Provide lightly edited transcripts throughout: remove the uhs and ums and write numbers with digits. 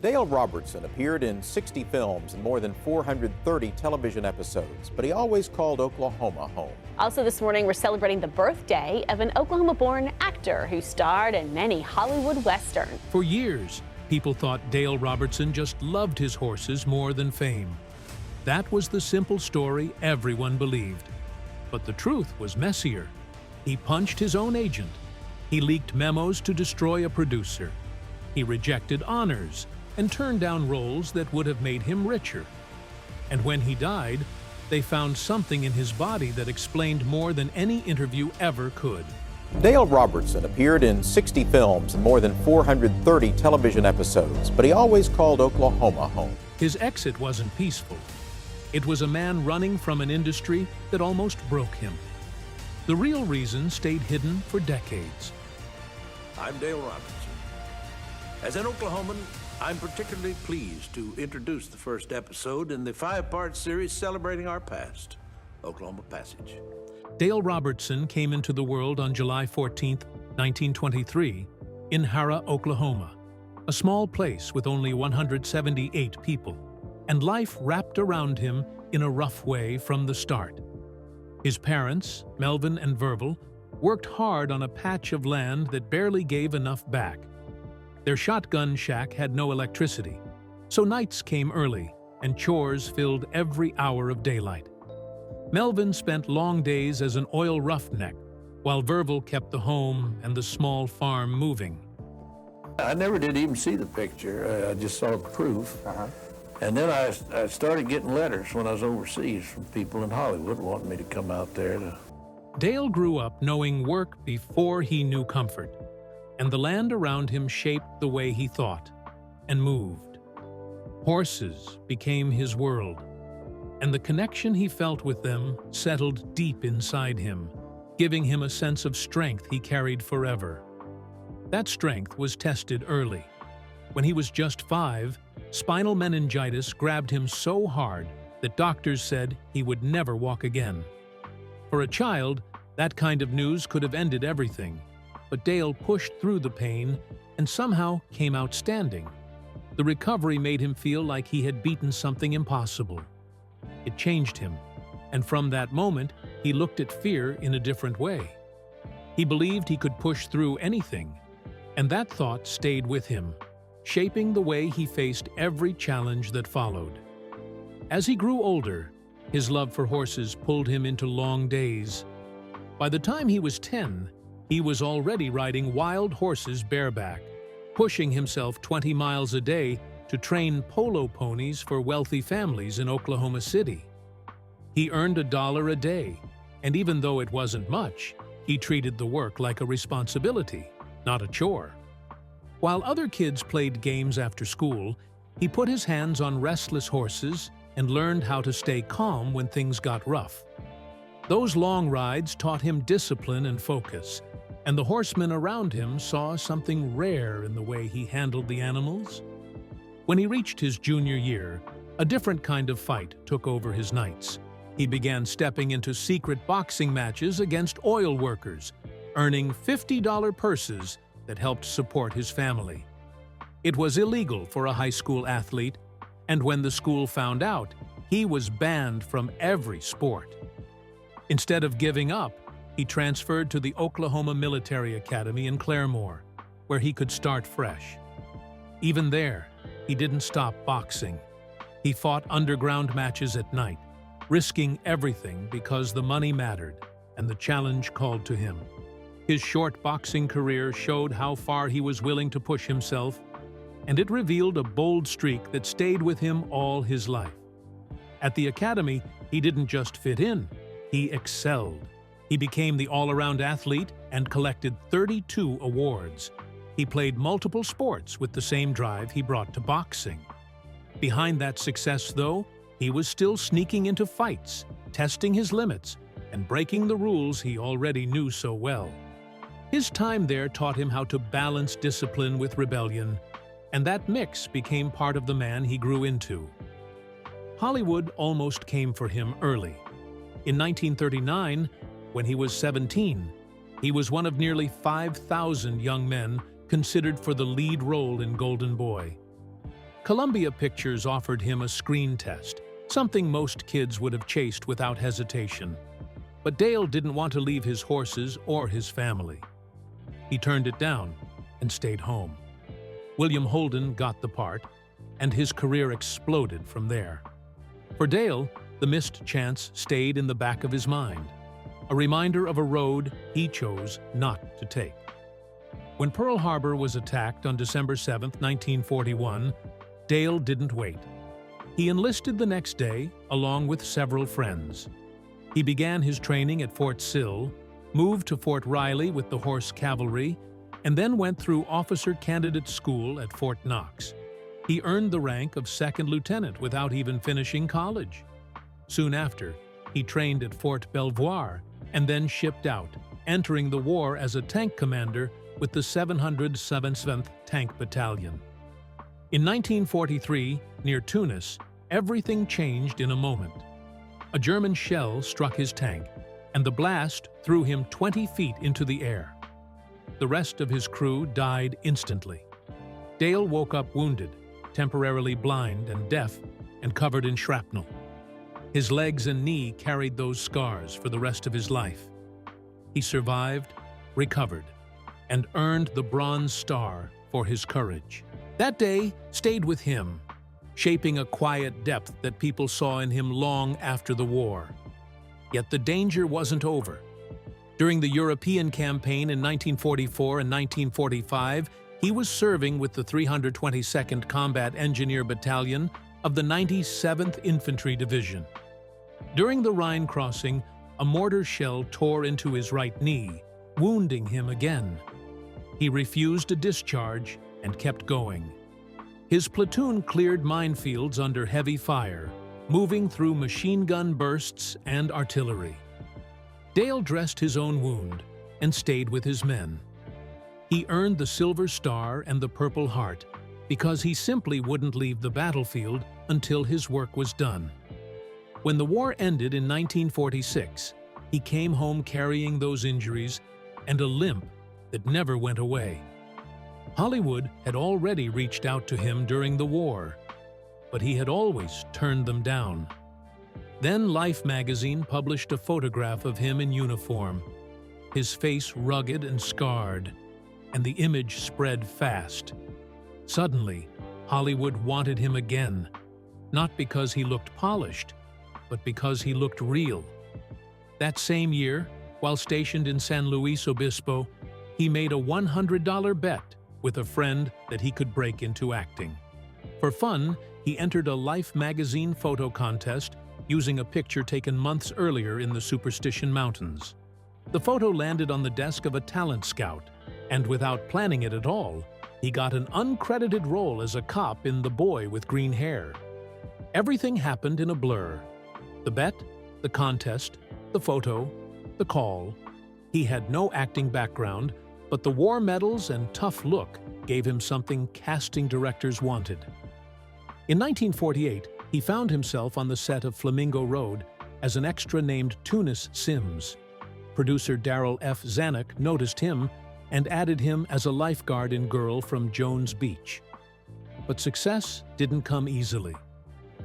Dale Robertson appeared in 60 films and more than 430 television episodes, but he always called Oklahoma home. Also this morning, we're celebrating the birthday of an Oklahoma-born actor who starred in many Hollywood westerns. For years, people thought Dale Robertson just loved his horses more than fame. That was the simple story everyone believed. But the truth was messier. He punched his own agent. He leaked memos to destroy a producer. He rejected honors and turned down roles that would have made him richer. And when he died, they found something in his body that explained more than any interview ever could. Dale Robertson appeared in 60 films and more than 430 television episodes, but he always called Oklahoma home. His exit wasn't peaceful. It was a man running from an industry that almost broke him. The real reason stayed hidden for decades. I'm Dale Robertson. As an Oklahoman, I'm particularly pleased to introduce the first episode in the 5-part series celebrating our past, Oklahoma Passage. Dale Robertson came into the world on July 14, 1923, in Hara, Oklahoma, a small place with only 178 people, and life wrapped around him in a rough way from the start. His parents, Melvin and Verval, worked hard on a patch of land that barely gave enough back. Their shotgun shack had no electricity, so nights came early and chores filled every hour of daylight. Melvin spent long days as an oil roughneck, while Verval kept the home and the small farm moving. I never did even see the picture. I just saw the proof. And then I started getting letters when I was overseas from people in Hollywood wanting me to come out there to... Dale grew up knowing work before he knew comfort, and the land around him shaped the way he thought and moved. Horses became his world, and the connection he felt with them settled deep inside him, giving him a sense of strength he carried forever. That strength was tested early. When he was just 5, spinal meningitis grabbed him so hard that doctors said he would never walk again. For a child, that kind of news could have ended everything, but Dale pushed through the pain and somehow came out standing. The recovery made him feel like he had beaten something impossible. It changed him, and from that moment, he looked at fear in a different way. He believed he could push through anything, and that thought stayed with him, shaping the way he faced every challenge that followed. As he grew older, his love for horses pulled him into long days. By the time he was 10, he was already riding wild horses bareback, pushing himself 20 miles a day to train polo ponies for wealthy families in Oklahoma City. He earned $1 a day, and even though it wasn't much, he treated the work like a responsibility, not a chore. While other kids played games after school, he put his hands on restless horses and learned how to stay calm when things got rough. Those long rides taught him discipline and focus, and the horsemen around him saw something rare in the way he handled the animals. When he reached his junior year, a different kind of fight took over his nights. He began stepping into secret boxing matches against oil workers, earning $50 purses that helped support his family. It was illegal for a high school athlete, and when the school found out, he was banned from every sport. Instead of giving up, he transferred to the Oklahoma Military Academy in Claremore, where he could start fresh. Even there, he didn't stop boxing. He fought underground matches at night, risking everything because the money mattered and the challenge called to him. His short boxing career showed how far he was willing to push himself, and it revealed a bold streak that stayed with him all his life. At the academy, he didn't just fit in, he excelled. He became the all-around athlete and collected 32 awards. He played multiple sports with the same drive he brought to boxing. Behind that success, though, he was still sneaking into fights, testing his limits, and breaking the rules he already knew so well. His time there taught him how to balance discipline with rebellion, and that mix became part of the man he grew into. Hollywood almost came for him early. In 1939, when he was 17, he was one of nearly 5,000 young men considered for the lead role in Golden Boy. Columbia Pictures offered him a screen test, something most kids would have chased without hesitation. But Dale didn't want to leave his horses or his family. He turned it down and stayed home. William Holden got the part, and his career exploded from there. For Dale, the missed chance stayed in the back of his mind, a reminder of a road he chose not to take. When Pearl Harbor was attacked on December 7, 1941, Dale didn't wait. He enlisted the next day, along with several friends. He began his training at Fort Sill, moved to Fort Riley with the Horse Cavalry, and then went through Officer Candidate School at Fort Knox. He earned the rank of second lieutenant without even finishing college. Soon after, he trained at Fort Belvoir and then shipped out, entering the war as a tank commander with the 707th Tank Battalion. In 1943, near Tunis, everything changed in a moment. A German shell struck his tank, and the blast threw him 20 feet into the air. The rest of his crew died instantly. Dale woke up wounded, temporarily blind and deaf, and covered in shrapnel. His legs and knee carried those scars for the rest of his life. He survived, recovered, and earned the Bronze Star for his courage. That day stayed with him, shaping a quiet depth that people saw in him long after the war. Yet the danger wasn't over. During the European campaign in 1944 and 1945, he was serving with the 322nd Combat Engineer Battalion of the 97th Infantry Division. During the Rhine crossing, a mortar shell tore into his right knee, wounding him again. He refused a discharge and kept going. His platoon cleared minefields under heavy fire, moving through machine gun bursts and artillery. Dale dressed his own wound and stayed with his men. He earned the Silver Star and the Purple Heart because he simply wouldn't leave the battlefield until his work was done. When the war ended in 1946, he came home carrying those injuries and a limp that never went away. Hollywood had already reached out to him during the war, but he had always turned them down. Then Life magazine published a photograph of him in uniform, his face rugged and scarred, and the image spread fast. Suddenly, Hollywood wanted him again, not because he looked polished, but because he looked real. That same year, while stationed in San Luis Obispo, he made a $100 bet with a friend that he could break into acting. For fun, he entered a Life magazine photo contest using a picture taken months earlier in the Superstition Mountains. The photo landed on the desk of a talent scout, and without planning it at all, he got an uncredited role as a cop in The Boy with Green Hair. Everything happened in a blur. The bet, the contest, the photo, the call. He had no acting background, but the war medals and tough look gave him something casting directors wanted. In 1948, he found himself on the set of Flamingo Road as an extra named Tunis Sims. Producer Darrell F. Zanuck noticed him and added him as a lifeguard in Girl from Jones Beach. But success didn't come easily.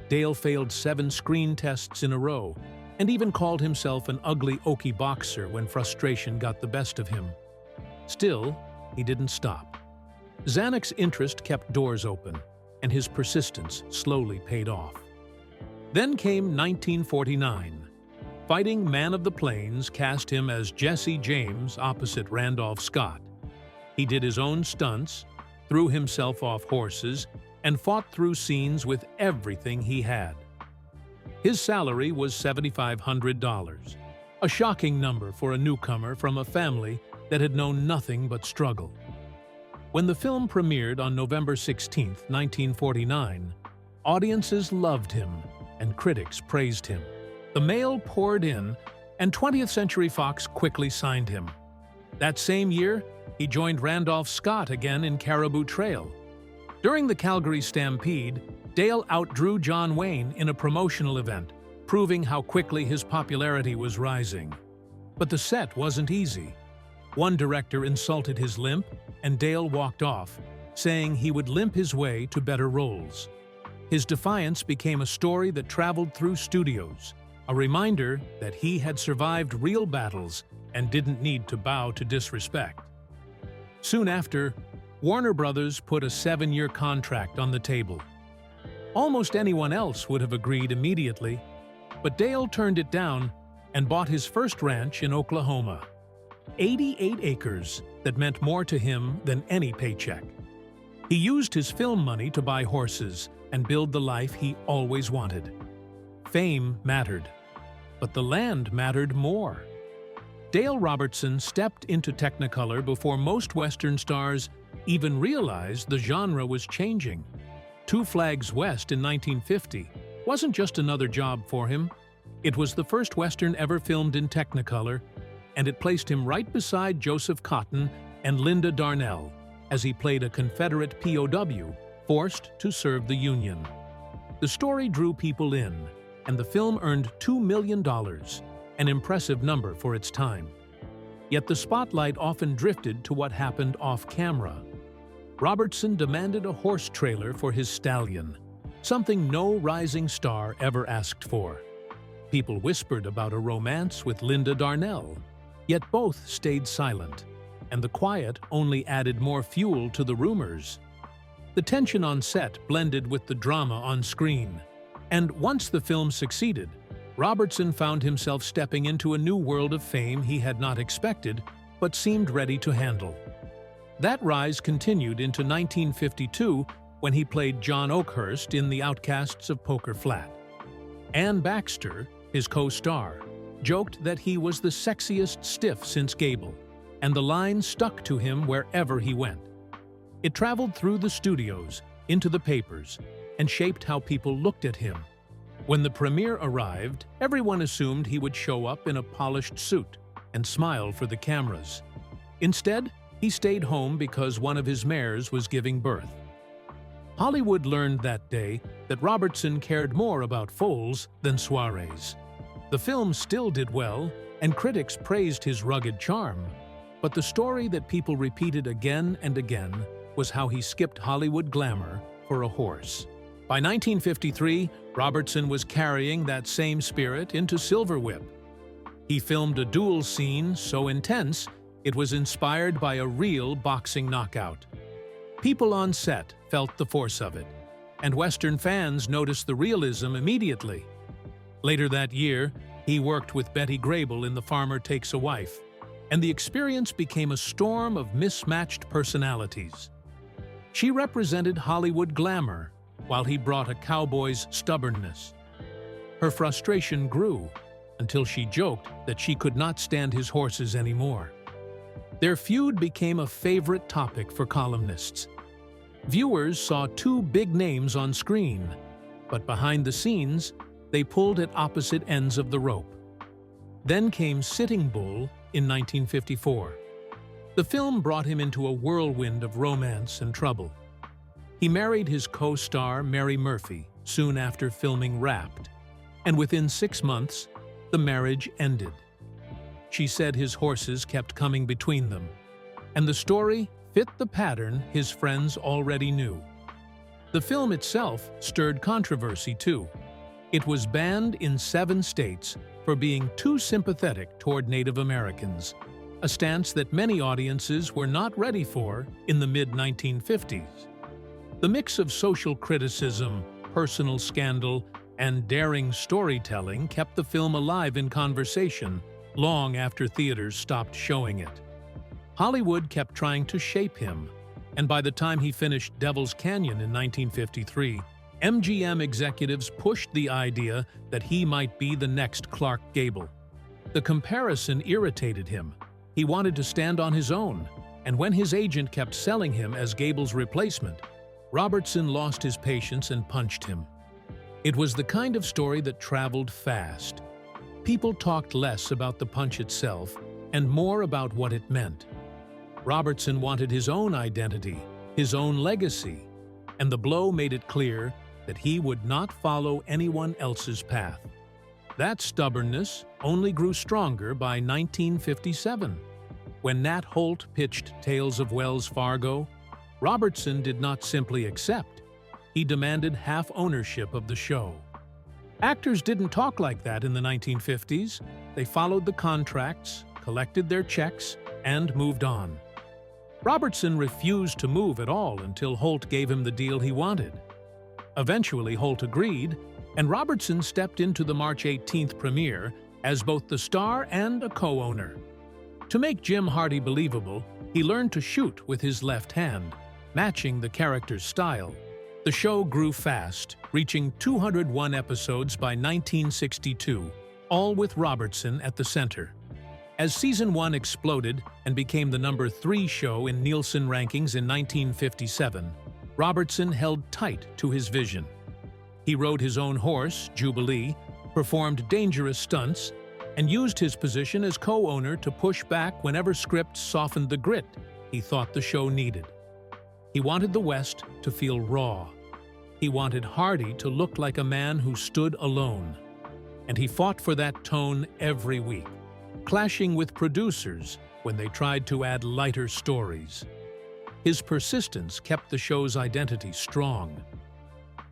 Dale failed 7 screen tests in a row and even called himself an ugly Okie boxer when frustration got the best of him. Still, he didn't stop. Zanuck's interest kept doors open, and his persistence slowly paid off. Then came 1949. Fighting Man of the Plains cast him as Jesse James opposite Randolph Scott. He did his own stunts, threw himself off horses, and fought through scenes with everything he had. His salary was $7,500, a shocking number for a newcomer from a family that had known nothing but struggle. When the film premiered on November 16, 1949, audiences loved him and critics praised him. The mail poured in, and 20th Century Fox quickly signed him. That same year, he joined Randolph Scott again in Caribou Trail. During the Calgary Stampede, Dale outdrew John Wayne in a promotional event, proving how quickly his popularity was rising. But the set wasn't easy. One director insulted his limp, and Dale walked off, saying he would limp his way to better roles. His defiance became a story that traveled through studios, a reminder that he had survived real battles and didn't need to bow to disrespect. Soon after, Warner Brothers put a 7-year contract on the table. Almost anyone else would have agreed immediately, but Dale turned it down and bought his first ranch in Oklahoma. 88 acres that meant more to him than any paycheck. He used his film money to buy horses and build the life he always wanted. Fame mattered, but the land mattered more. Dale Robertson stepped into Technicolor before most Western stars even realized the genre was changing. Two Flags West in 1950 wasn't just another job for him. It was the first Western ever filmed in Technicolor, and it placed him right beside Joseph Cotten and Linda Darnell as he played a Confederate POW forced to serve the Union. The story drew people in, and the film earned $2 million, an impressive number for its time. Yet the spotlight often drifted to what happened off-camera. Robertson demanded a horse trailer for his stallion, something no rising star ever asked for. People whispered about a romance with Linda Darnell, yet both stayed silent, and the quiet only added more fuel to the rumors. The tension on set blended with the drama on screen, and once the film succeeded, Robertson found himself stepping into a new world of fame he had not expected, but seemed ready to handle. That rise continued into 1952 when he played John Oakhurst in The Outcasts of Poker Flat. Ann Baxter, his co-star, joked that he was the sexiest stiff since Gable, and the line stuck to him wherever he went. It traveled through the studios, into the papers, and shaped how people looked at him. When the premiere arrived, everyone assumed he would show up in a polished suit and smile for the cameras. Instead, he stayed home because one of his mares was giving birth. Hollywood learned that day that Robertson cared more about foals than soirees. The film still did well, and critics praised his rugged charm, but the story that people repeated again and again was how he skipped Hollywood glamour for a horse. By 1953, Robertson was carrying that same spirit into Silver Whip. He filmed a duel scene so intense it was inspired by a real boxing knockout. People on set felt the force of it, and Western fans noticed the realism immediately. Later that year, he worked with Betty Grable in The Farmer Takes a Wife, and the experience became a storm of mismatched personalities. She represented Hollywood glamour, while he brought a cowboy's stubbornness. Her frustration grew until she joked that she could not stand his horses anymore. Their feud became a favorite topic for columnists. Viewers saw two big names on screen, but behind the scenes, they pulled at opposite ends of the rope. Then came Sitting Bull in 1954. The film brought him into a whirlwind of romance and trouble. He married his co-star Mary Murphy soon after filming Wrapped, and within 6 months, the marriage ended. She said his horses kept coming between them, and the story fit the pattern his friends already knew. The film itself stirred controversy too. It was banned in 7 states for being too sympathetic toward Native Americans, a stance that many audiences were not ready for in the mid-1950s. The mix of social criticism, personal scandal, and daring storytelling kept the film alive in conversation long after theaters stopped showing it. Hollywood kept trying to shape him, and by the time he finished Devil's Canyon in 1953, MGM executives pushed the idea that he might be the next Clark Gable. The comparison irritated him. He wanted to stand on his own, and when his agent kept selling him as Gable's replacement, Robertson lost his patience and punched him. It was the kind of story that traveled fast. People talked less about the punch itself and more about what it meant. Robertson wanted his own identity, his own legacy, and the blow made it clear that he would not follow anyone else's path. That stubbornness only grew stronger by 1957, when Nat Holt pitched Tales of Wells Fargo. Robertson did not simply accept. He demanded half ownership of the show. Actors didn't talk like that in the 1950s. They followed the contracts, collected their checks, and moved on. Robertson refused to move at all until Holt gave him the deal he wanted. Eventually, Holt agreed, and Robertson stepped into the March 18th premiere as both the star and a co-owner. To make Jim Hardy believable, he learned to shoot with his left hand, matching the character's style. The show grew fast, reaching 201 episodes by 1962, all with Robertson at the center. As Season 1 exploded and became the #3 show in Nielsen rankings in 1957, Robertson held tight to his vision. He rode his own horse, Jubilee, performed dangerous stunts, and used his position as co-owner to push back whenever scripts softened the grit he thought the show needed. He wanted the West to feel raw. He wanted Hardy to look like a man who stood alone. And he fought for that tone every week, clashing with producers when they tried to add lighter stories. His persistence kept the show's identity strong.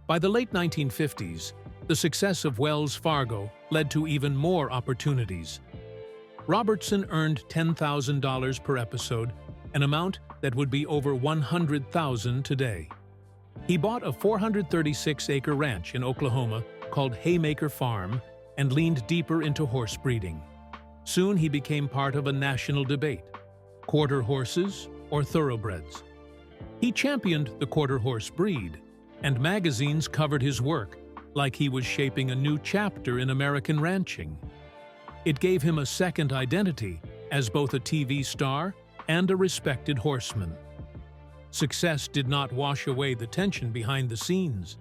By the late 1950s, the success of Wells' Fargo led to even more opportunities. Robertson earned $10,000 per episode, an amount that would be over $100,000 today. He bought a 436-acre ranch in Oklahoma called Haymaker Farm and leaned deeper into horse breeding. Soon he became part of a national debate: quarter horses or thoroughbreds. He championed the quarter horse breed, and magazines covered his work like he was shaping a new chapter in American ranching. It gave him a second identity as both a TV star and a respected horseman. Success did not wash away the tension behind the scenes.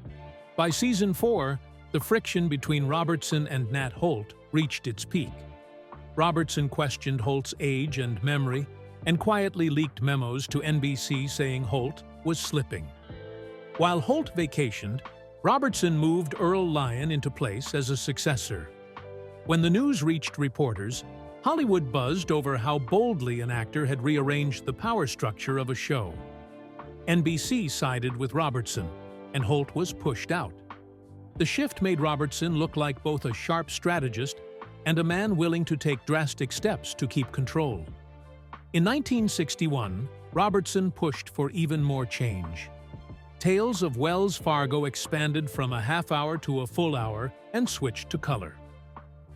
By Season 4, the friction between Robertson and Nat Holt reached its peak. Robertson questioned Holt's age and memory and quietly leaked memos to NBC saying Holt was slipping. While Holt vacationed, Robertson moved Earl Lyon into place as a successor. When the news reached reporters, Hollywood buzzed over how boldly an actor had rearranged the power structure of a show. NBC sided with Robertson, and Holt was pushed out. The shift made Robertson look like both a sharp strategist and a man willing to take drastic steps to keep control. In 1961, Robertson pushed for even more change. Tales of Wells Fargo expanded from a half-hour to a full hour and switched to color.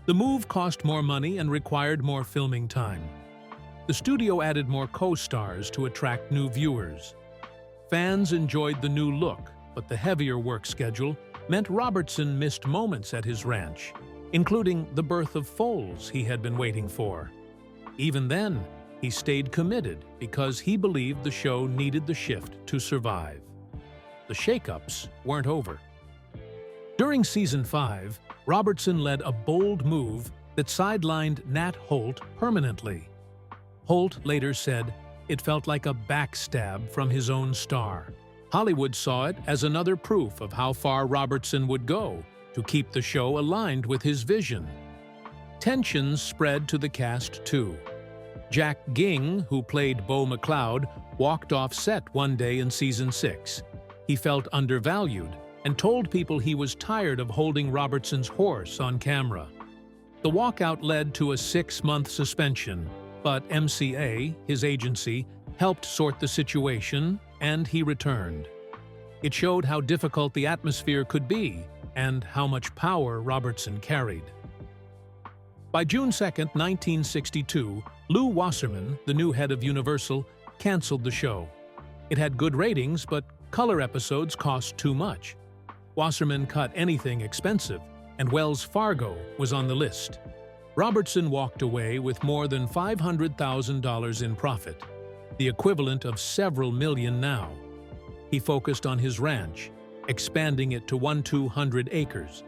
The move cost more money and required more filming time. The studio added more co-stars to attract new viewers. Fans enjoyed the new look, but the heavier work schedule meant Robertson missed moments at his ranch, including the birth of foals he had been waiting for. Even then, he stayed committed because he believed the show needed the shift to survive. The shakeups weren't over. During Season 5, Robertson led a bold move that sidelined Nat Holt permanently. Holt later said it felt like a backstab from his own star. Hollywood saw it as another proof of how far Robertson would go to keep the show aligned with his vision. Tensions spread to the cast too. Jack Ging, who played Beau McLeod, walked off set one day in Season 6. He felt undervalued and told people he was tired of holding Robertson's horse on camera. The walkout led to a 6-month suspension, but MCA, his agency, helped sort the situation, and he returned. It showed how difficult the atmosphere could be and how much power Robertson carried. By June 2, 1962, Lew Wasserman, the new head of Universal, canceled the show. It had good ratings, but color episodes cost too much. Wasserman cut anything expensive, and Wells Fargo was on the list. Robertson walked away with more than $500,000 in profit, the equivalent of several million now. He focused on his ranch, expanding it to 200 acres,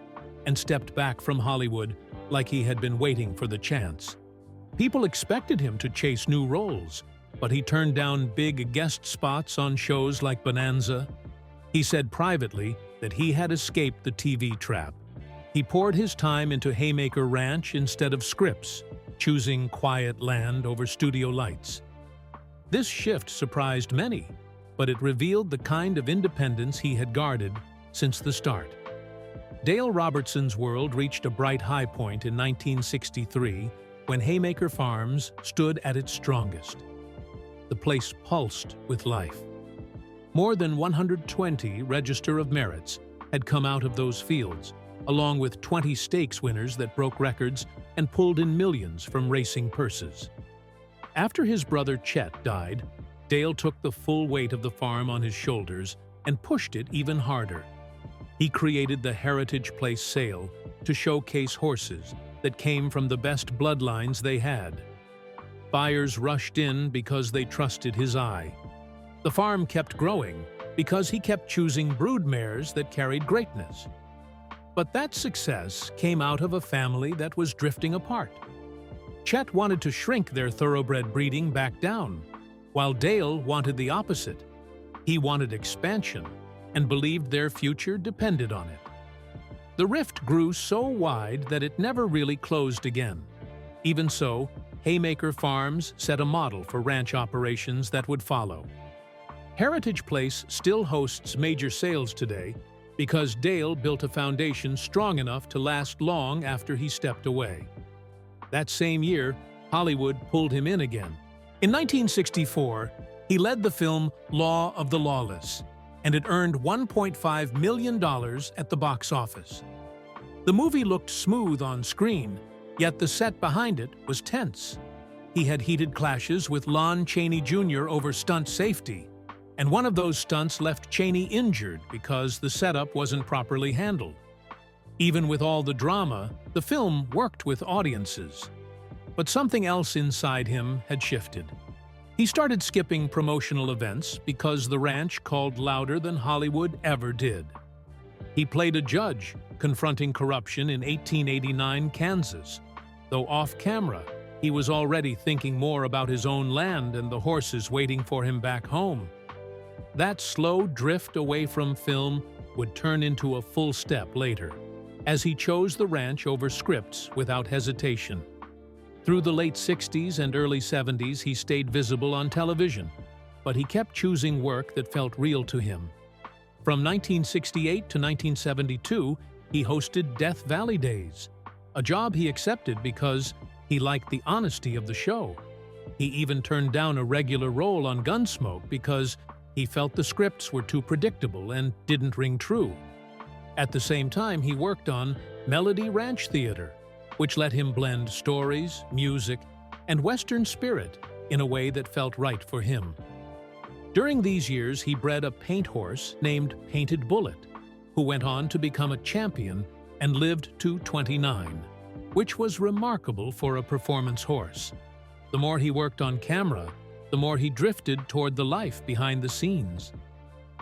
and stepped back from Hollywood like he had been waiting for the chance. People expected him to chase new roles, but he turned down big guest spots on shows like Bonanza. He said privately that he had escaped the TV trap. He poured his time into Haymaker Ranch instead of scripts, choosing quiet land over studio lights. This shift surprised many. but it revealed the kind of independence he had guarded since the start. Dale Robertson's world reached a bright high point in 1963 when Haymaker Farms stood at its strongest. The place pulsed with life. More than 120 Register of Merits had come out of those fields, along with 20 stakes winners that broke records and pulled in millions from racing purses. After his brother Chet died, Dale took the full weight of the farm on his shoulders and pushed it even harder. He created the Heritage Place sale to showcase horses that came from the best bloodlines they had. Buyers rushed in because they trusted his eye. The farm kept growing because he kept choosing brood mares that carried greatness. But that success came out of a family that was drifting apart. Chet wanted to shrink their thoroughbred breeding back down, while Dale wanted the opposite. He wanted expansion and believed their future depended on it. The rift grew so wide that it never really closed again. Even so, Haymaker Farms set a model for ranch operations that would follow. Heritage Place still hosts major sales today because Dale built a foundation strong enough to last long after he stepped away. That same year, Hollywood pulled him in again. In 1964, he led the film Law of the Lawless, and it earned $1.5 million at the box office. The movie looked smooth on screen, yet the set behind it was tense. He had heated clashes with Lon Chaney Jr. over stunt safety, and one of those stunts left Chaney injured because the setup wasn't properly handled. Even with all the drama, the film worked with audiences. But something else inside him had shifted. He started skipping promotional events because the ranch called louder than Hollywood ever did. He played a judge, confronting corruption in 1889 Kansas. Though off-camera, he was already thinking more about his own land and the horses waiting for him back home. That slow drift away from film would turn into a full step later, as he chose the ranch over scripts without hesitation. Through the late 60s and early 70s, he stayed visible on television, but he kept choosing work that felt real to him. From 1968 to 1972, he hosted Death Valley Days, a job he accepted because he liked the honesty of the show. He even turned down a regular role on Gunsmoke because he felt the scripts were too predictable and didn't ring true. At the same time, he worked on Melody Ranch Theater, which let him blend stories, music, and Western spirit in a way that felt right for him. During these years, he bred a paint horse named Painted Bullet, who went on to become a champion and lived to 29, which was remarkable for a performance horse. The more he worked on camera, the more he drifted toward the life behind the scenes.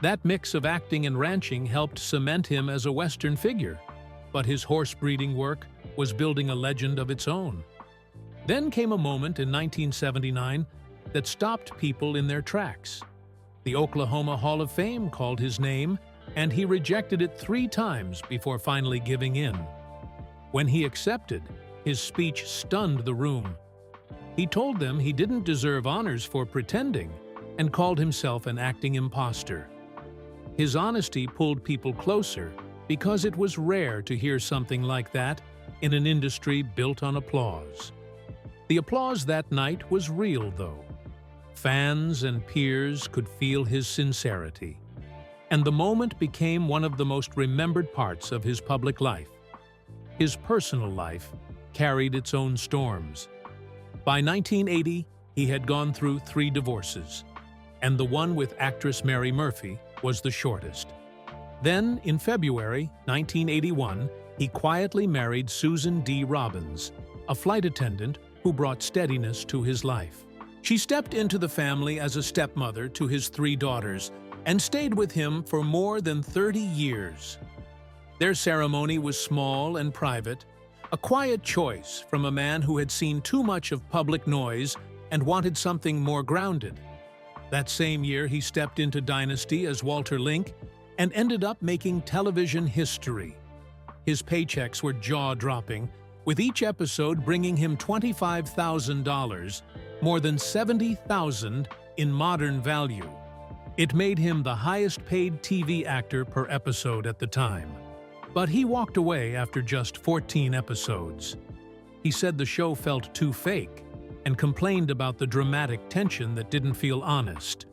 That mix of acting and ranching helped cement him as a Western figure, but his horse breeding work was building a legend of its own. Then came a moment in 1979 that stopped people in their tracks. The Oklahoma Hall of Fame called his name, and he rejected it 3 times before finally giving in. When he accepted, his speech stunned the room. He told them he didn't deserve honors for pretending and called himself an acting imposter. His honesty pulled people closer because it was rare to hear something like that in an industry built on applause. The applause that night was real, though. Fans and peers could feel his sincerity. And the moment became one of the most remembered parts of his public life. His personal life carried its own storms. By 1980, he had gone through 3 divorces, and the one with actress Mary Murphy was the shortest. Then, in February 1981, he quietly married Susan D. Robbins, a flight attendant who brought steadiness to his life. She stepped into the family as a stepmother to his 3 daughters and stayed with him for more than 30 years. Their ceremony was small and private, a quiet choice from a man who had seen too much of public noise and wanted something more grounded. That same year, he stepped into Dynasty as Walter Link and ended up making television history. His paychecks were jaw-dropping, with each episode bringing him $25,000, more than $70,000 in modern value. It made him the highest-paid TV actor per episode at the time. But he walked away after just 14 episodes. He said the show felt too fake and complained about the dramatic tension that didn't feel honest.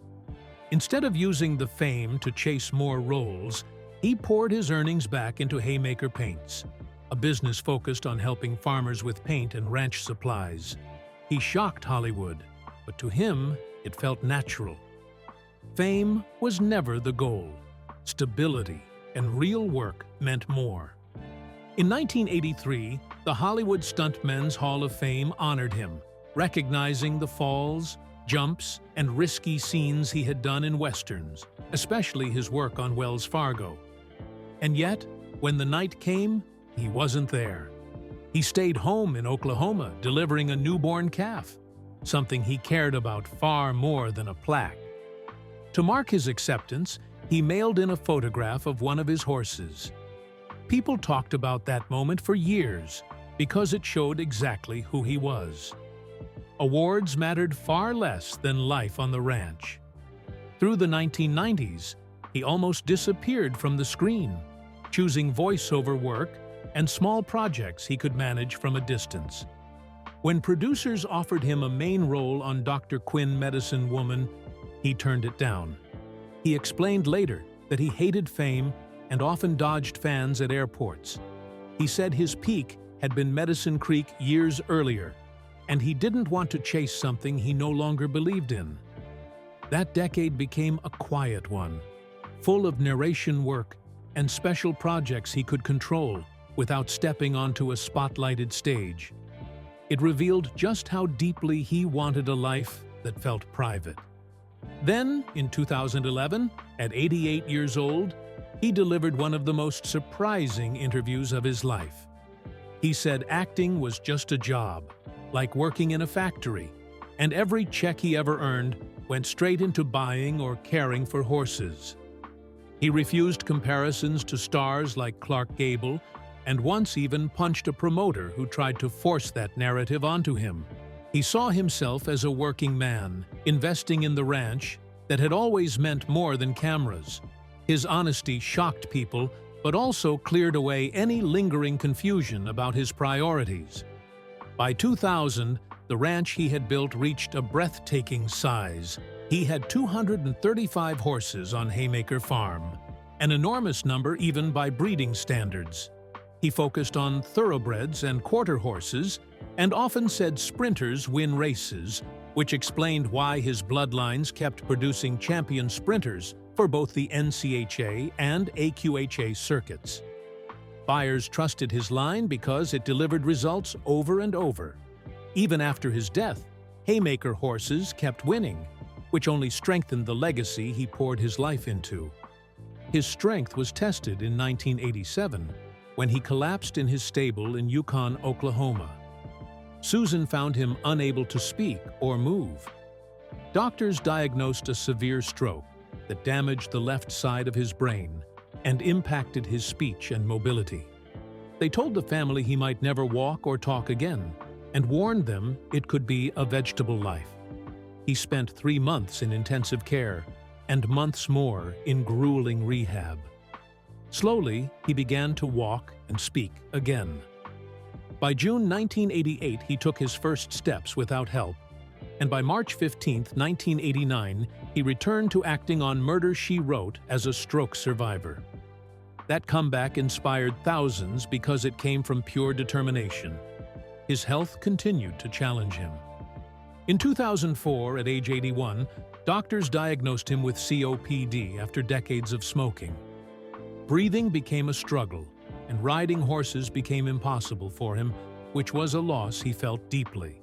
Instead of using the fame to chase more roles, he poured his earnings back into Haymaker Paints, a business focused on helping farmers with paint and ranch supplies. He shocked Hollywood, but to him, it felt natural. Fame was never the goal. Stability and real work meant more. In 1983, the Hollywood Stuntmen's Hall of Fame honored him, recognizing the falls, jumps, and risky scenes he had done in westerns, especially his work on Wells Fargo. And yet, when the night came, he wasn't there. He stayed home in Oklahoma, delivering a newborn calf, something he cared about far more than a plaque. To mark his acceptance, he mailed in a photograph of one of his horses. People talked about that moment for years because it showed exactly who he was. Awards mattered far less than life on the ranch. Through the 1990s, he almost disappeared from the screen, choosing voiceover work and small projects he could manage from a distance. When producers offered him a main role on Dr. Quinn Medicine Woman, he turned it down. He explained later that he hated fame and often dodged fans at airports. He said his peak had been Medicine Creek years earlier, and he didn't want to chase something he no longer believed in. That decade became a quiet one, full of narration work and special projects he could control without stepping onto a spotlighted stage. It revealed just how deeply he wanted a life that felt private. Then, in 2011, at 88 years old, he delivered one of the most surprising interviews of his life. He said acting was just a job, like working in a factory, and every check he ever earned went straight into buying or caring for horses. He refused comparisons to stars like Clark Gable, and once even punched a promoter who tried to force that narrative onto him. He saw himself as a working man, investing in the ranch that had always meant more than cameras. His honesty shocked people, but also cleared away any lingering confusion about his priorities. By 2000, the ranch he had built reached a breathtaking size. He had 235 horses on Haymaker Farm, an enormous number even by breeding standards. He focused on thoroughbreds and quarter horses, and often said sprinters win races, which explained why his bloodlines kept producing champion sprinters for both the NCHA and AQHA circuits. Buyers trusted his line because it delivered results over and over. Even after his death, Haymaker horses kept winning, which only strengthened the legacy he poured his life into. His strength was tested in 1987, when he collapsed in his stable in Yukon, Oklahoma. Susan found him unable to speak or move. Doctors diagnosed a severe stroke that damaged the left side of his brain and impacted his speech and mobility. They told the family he might never walk or talk again, and warned them it could be a vegetable life. He spent 3 months in intensive care and months more in grueling rehab. Slowly, he began to walk and speak again. By June 1988, he took his first steps without help, and by March 15, 1989, he returned to acting on Murder, She Wrote as a stroke survivor. That comeback inspired thousands because it came from pure determination. His health continued to challenge him. In 2004, at age 81, doctors diagnosed him with COPD after decades of smoking. Breathing became a struggle, and riding horses became impossible for him, which was a loss he felt deeply.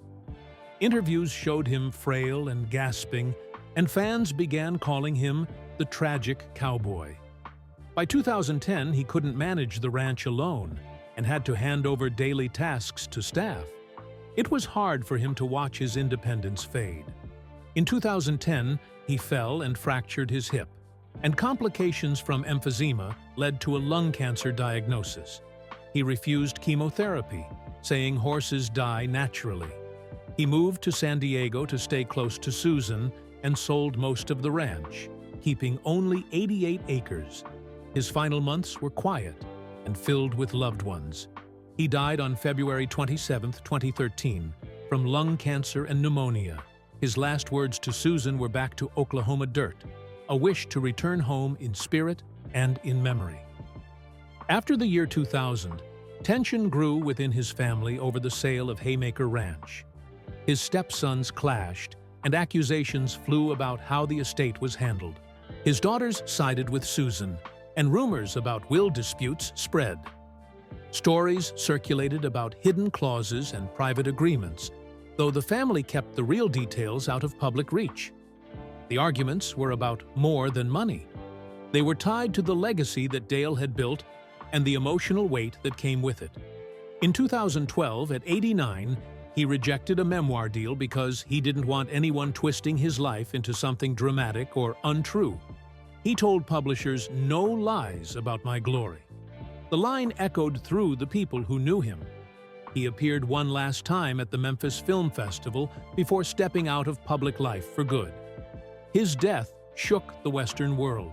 Interviews showed him frail and gasping, and fans began calling him the tragic cowboy. By 2010, he couldn't manage the ranch alone and had to hand over daily tasks to staff. It was hard for him to watch his independence fade. In 2010, he fell and fractured his hip, and complications from emphysema led to a lung cancer diagnosis. He refused chemotherapy, saying horses die naturally. He moved to San Diego to stay close to Susan and sold most of the ranch, keeping only 88 acres. His final months were quiet and filled with loved ones. He died on February 27, 2013, from lung cancer and pneumonia. His last words to Susan were back to Oklahoma dirt, a wish to return home in spirit and in memory. After the year 2000, tension grew within his family over the sale of Haymaker Ranch. His stepsons clashed, and accusations flew about how the estate was handled. His daughters sided with Susan, and rumors about will disputes spread. Stories circulated about hidden clauses and private agreements, though the family kept the real details out of public reach. The arguments were about more than money. They were tied to the legacy that Dale had built and the emotional weight that came with it. In 2012, at 89, he rejected a memoir deal because he didn't want anyone twisting his life into something dramatic or untrue. He told publishers, "No lies about my glory." The line echoed through the people who knew him. He appeared one last time at the Memphis Film Festival before stepping out of public life for good. His death shook the Western world.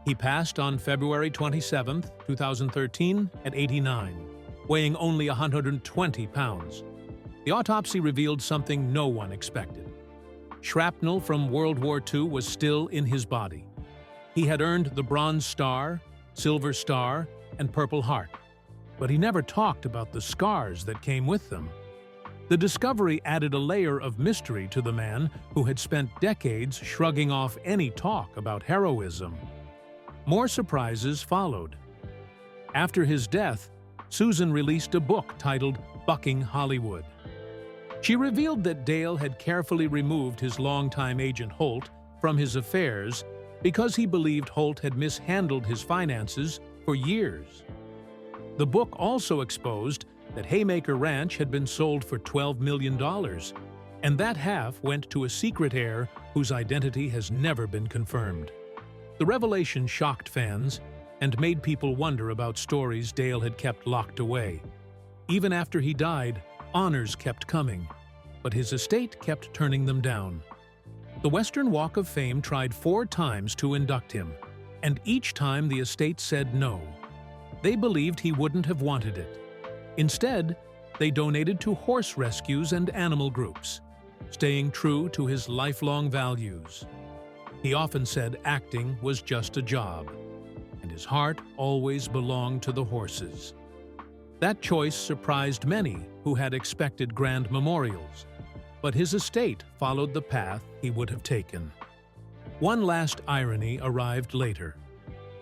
He passed on February 27, 2013, at 89, weighing only 120 pounds. The autopsy revealed something no one expected. Shrapnel from World War II was still in his body. He had earned the Bronze Star, Silver Star, and Purple Heart, but he never talked about the scars that came with them. The discovery added a layer of mystery to the man who had spent decades shrugging off any talk about heroism. More surprises followed. After his death, Susan released a book titled Bucking Hollywood. She revealed that Dale had carefully removed his longtime agent Holt from his affairs because he believed Holt had mishandled his finances for years. The book also exposed that Haymaker Ranch had been sold for $12 million, and that half went to a secret heir whose identity has never been confirmed. The revelation shocked fans and made people wonder about stories Dale had kept locked away. Even after he died, honors kept coming, but his estate kept turning them down. The Western Walk of Fame tried 4 times to induct him, and each time the estate said no. They believed he wouldn't have wanted it. Instead, they donated to horse rescues and animal groups, staying true to his lifelong values. He often said acting was just a job, and his heart always belonged to the horses. That choice surprised many who had expected grand memorials, but his estate followed the path he would have taken. One last irony arrived later.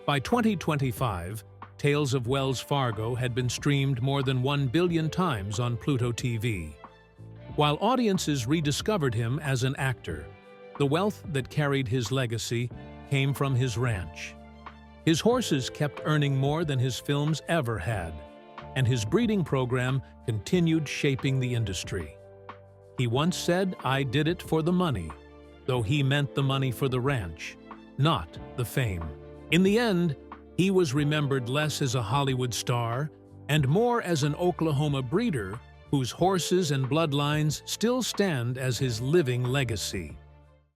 By 2025, Tales of Wells Fargo had been streamed more than 1 billion times on Pluto TV. While audiences rediscovered him as an actor, the wealth that carried his legacy came from his ranch. His horses kept earning more than his films ever had, and his breeding program continued shaping the industry. He once said, "I did it for the money," though he meant the money for the ranch, not the fame. In the end, he was remembered less as a Hollywood star and more as an Oklahoma breeder whose horses and bloodlines still stand as his living legacy.